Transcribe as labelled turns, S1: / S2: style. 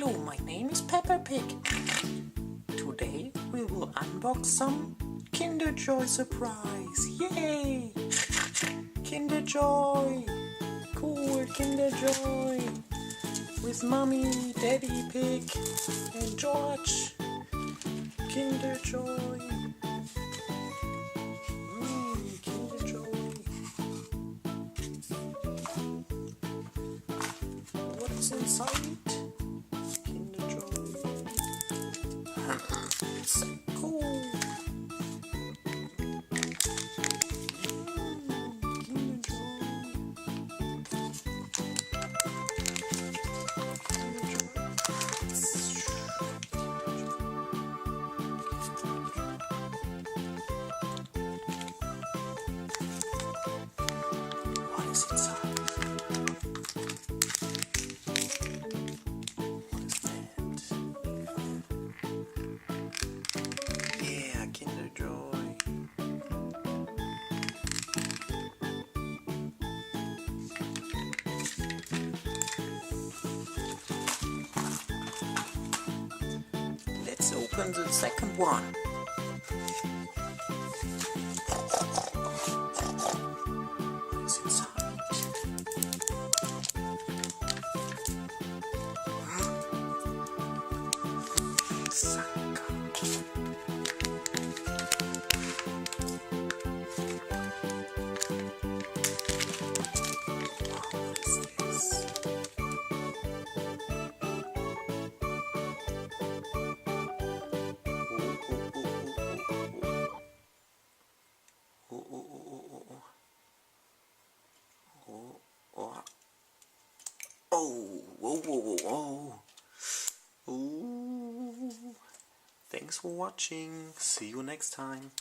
S1: Hello, my name is Peppa Pig. Today we will unbox some Kinder Joy surprise. Yay! Kinder Joy! Cool Kinder Joy! With Mommy, Daddy Pig and George. Kinder Joy! Kinder Joy! What's inside? Kinder Joy! So cool! Kinder Joy! What is inside? What is that? Yeah, Kinder Joy. Let's open the second one. What is inside? Sanka. What is this? Oh, whoa, whoa, whoa, whoa. Ooh. Thanks for watching. See you next time.